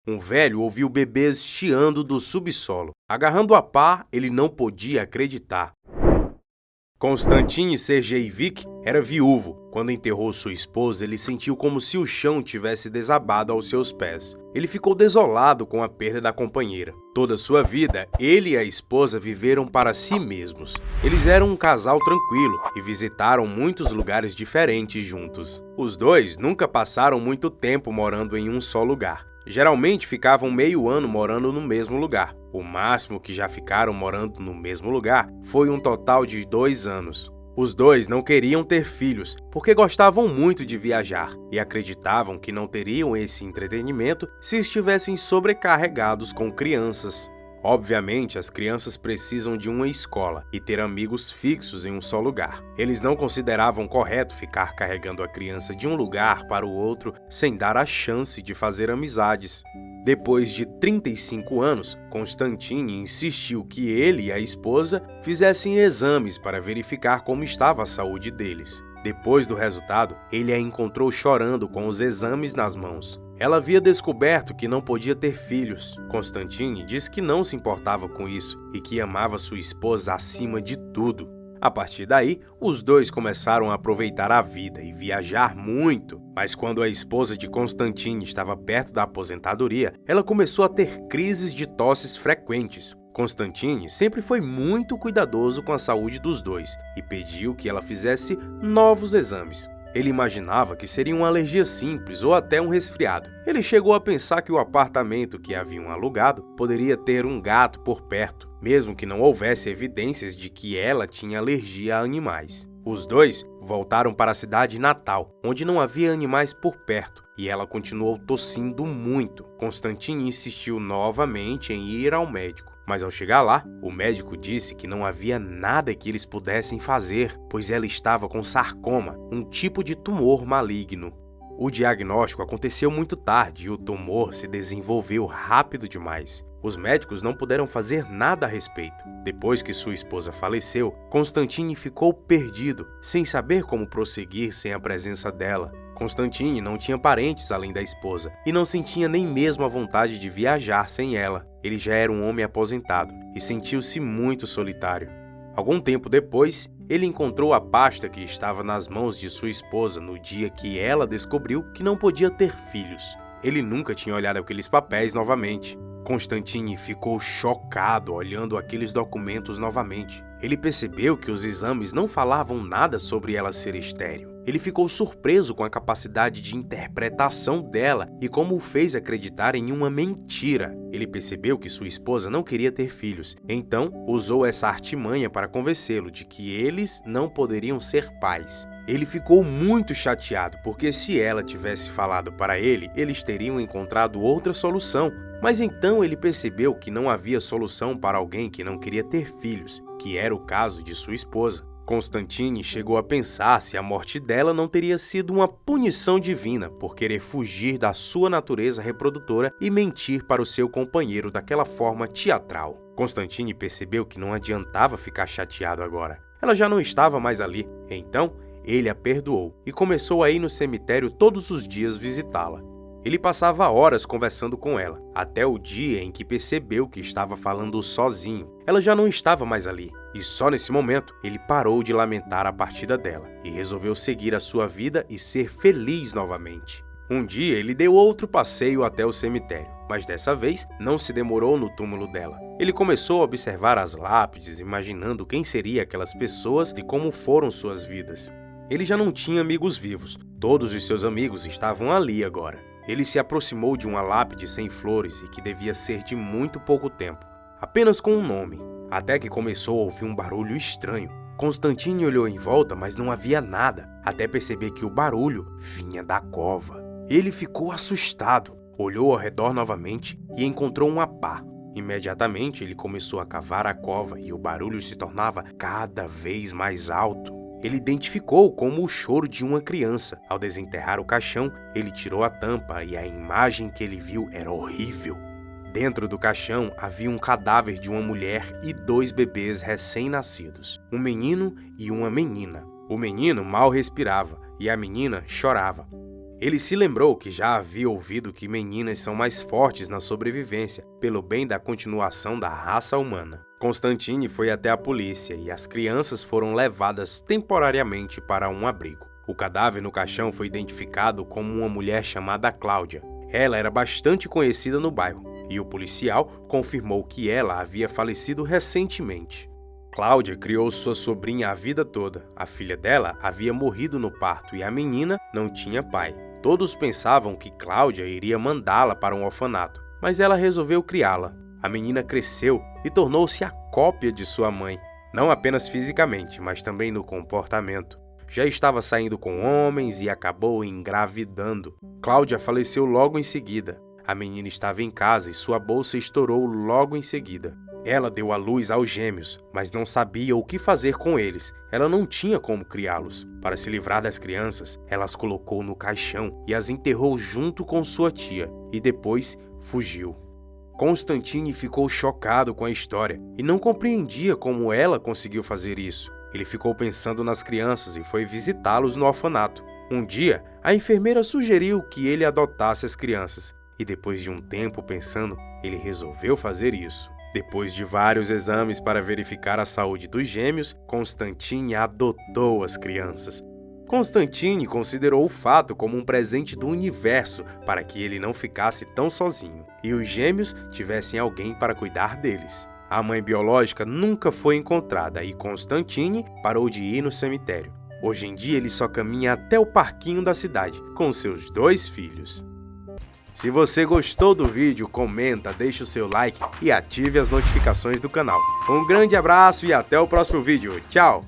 Um velho ouviu bebês chiando do subsolo. Agarrando a pá, ele não podia acreditar. Konstantin Sergeevich era viúvo. Quando enterrou sua esposa, ele sentiu como se o chão tivesse desabado aos seus pés. Ele ficou desolado com a perda da companheira. Toda sua vida, ele e a esposa viveram para si mesmos. Eles eram um casal tranquilo e visitaram muitos lugares diferentes juntos. Os dois nunca passaram muito tempo morando em um só lugar. Geralmente ficavam meio ano morando no mesmo lugar. O máximo que já ficaram morando no mesmo lugar foi um total de 2 anos. Os dois não queriam ter filhos porque gostavam muito de viajar e acreditavam que não teriam esse entretenimento se estivessem sobrecarregados com crianças. Obviamente, as crianças precisam de uma escola e ter amigos fixos em um só lugar. Eles não consideravam correto ficar carregando a criança de um lugar para o outro sem dar a chance de fazer amizades. Depois de 35 anos, Konstantin insistiu que ele e a esposa fizessem exames para verificar como estava a saúde deles. Depois do resultado, ele a encontrou chorando com os exames nas mãos. Ela havia descoberto que não podia ter filhos. Konstantin disse que não se importava com isso e que amava sua esposa acima de tudo. A partir daí, os dois começaram a aproveitar a vida e viajar muito. Mas quando a esposa de Konstantin estava perto da aposentadoria, ela começou a ter crises de tosses frequentes. Konstantin sempre foi muito cuidadoso com a saúde dos dois e pediu que ela fizesse novos exames. Ele imaginava que seria uma alergia simples ou até um resfriado. Ele chegou a pensar que o apartamento que haviam alugado poderia ter um gato por perto, mesmo que não houvesse evidências de que ela tinha alergia a animais. Os dois voltaram para a cidade natal, onde não havia animais por perto, e ela continuou tossindo muito. Konstantin insistiu novamente em ir ao médico. Mas ao chegar lá, o médico disse que não havia nada que eles pudessem fazer, pois ela estava com sarcoma, um tipo de tumor maligno. O diagnóstico aconteceu muito tarde e o tumor se desenvolveu rápido demais. Os médicos não puderam fazer nada a respeito. Depois que sua esposa faleceu, Konstantin ficou perdido, sem saber como prosseguir sem a presença dela. Konstantin não tinha parentes além da esposa e não sentia nem mesmo a vontade de viajar sem ela. Ele já era um homem aposentado e sentiu-se muito solitário. Algum tempo depois, ele encontrou a pasta que estava nas mãos de sua esposa no dia que ela descobriu que não podia ter filhos. Ele nunca tinha olhado aqueles papéis novamente. Konstantin ficou chocado olhando aqueles documentos novamente. Ele percebeu que os exames não falavam nada sobre ela ser estéril. Ele ficou surpreso com a capacidade de interpretação dela e como o fez acreditar em uma mentira. Ele percebeu que sua esposa não queria ter filhos, então usou essa artimanha para convencê-lo de que eles não poderiam ser pais. Ele ficou muito chateado porque se ela tivesse falado para ele, eles teriam encontrado outra solução. Mas então ele percebeu que não havia solução para alguém que não queria ter filhos, que era o caso de sua esposa. Konstantin chegou a pensar se a morte dela não teria sido uma punição divina por querer fugir da sua natureza reprodutora e mentir para o seu companheiro daquela forma teatral. Konstantin percebeu que não adiantava ficar chateado agora. Ela já não estava mais ali, então ele a perdoou e começou a ir no cemitério todos os dias visitá-la. Ele passava horas conversando com ela, até o dia em que percebeu que estava falando sozinho. Ela já não estava mais ali, e só nesse momento ele parou de lamentar a partida dela e resolveu seguir a sua vida e ser feliz novamente. Um dia ele deu outro passeio até o cemitério, mas dessa vez não se demorou no túmulo dela. Ele começou a observar as lápides, imaginando quem seriam aquelas pessoas e como foram suas vidas. Ele já não tinha amigos vivos, todos os seus amigos estavam ali agora. Ele se aproximou de uma lápide sem flores e que devia ser de muito pouco tempo, apenas com um nome, até que começou a ouvir um barulho estranho. Konstantin olhou em volta, mas não havia nada, até perceber que o barulho vinha da cova. Ele ficou assustado, olhou ao redor novamente e encontrou uma pá. Imediatamente ele começou a cavar a cova e o barulho se tornava cada vez mais alto. Ele identificou como o choro de uma criança. Ao desenterrar o caixão, ele tirou a tampa e a imagem que ele viu era horrível. Dentro do caixão havia um cadáver de uma mulher e 2 bebês recém-nascidos, um menino e uma menina. O menino mal respirava e a menina chorava. Ele se lembrou que já havia ouvido que meninas são mais fortes na sobrevivência, pelo bem da continuação da raça humana. Constantine foi até a polícia e as crianças foram levadas temporariamente para um abrigo. O cadáver no caixão foi identificado como uma mulher chamada Cláudia. Ela era bastante conhecida no bairro e o policial confirmou que ela havia falecido recentemente. Cláudia criou sua sobrinha a vida toda. A filha dela havia morrido no parto e a menina não tinha pai. Todos pensavam que Cláudia iria mandá-la para um orfanato, mas ela resolveu criá-la. A menina cresceu e tornou-se a cópia de sua mãe, não apenas fisicamente, mas também no comportamento. Já estava saindo com homens e acabou engravidando. Cláudia faleceu logo em seguida. A menina estava em casa e sua bolsa estourou logo em seguida. Ela deu à luz aos gêmeos, mas não sabia o que fazer com eles. Ela não tinha como criá-los. Para se livrar das crianças, ela as colocou no caixão e as enterrou junto com sua tia, e depois fugiu. Constantine ficou chocado com a história e não compreendia como ela conseguiu fazer isso. Ele ficou pensando nas crianças e foi visitá-los no orfanato. Um dia, a enfermeira sugeriu que ele adotasse as crianças, e depois de um tempo pensando, ele resolveu fazer isso. Depois de vários exames para verificar a saúde dos gêmeos, Constantine adotou as crianças. Constantine considerou o fato como um presente do universo para que ele não ficasse tão sozinho e os gêmeos tivessem alguém para cuidar deles. A mãe biológica nunca foi encontrada e Constantine parou de ir no cemitério. Hoje em dia ele só caminha até o parquinho da cidade com seus 2 filhos. Se você gostou do vídeo, comenta, deixe o seu like e ative as notificações do canal. Um grande abraço e até o próximo vídeo. Tchau!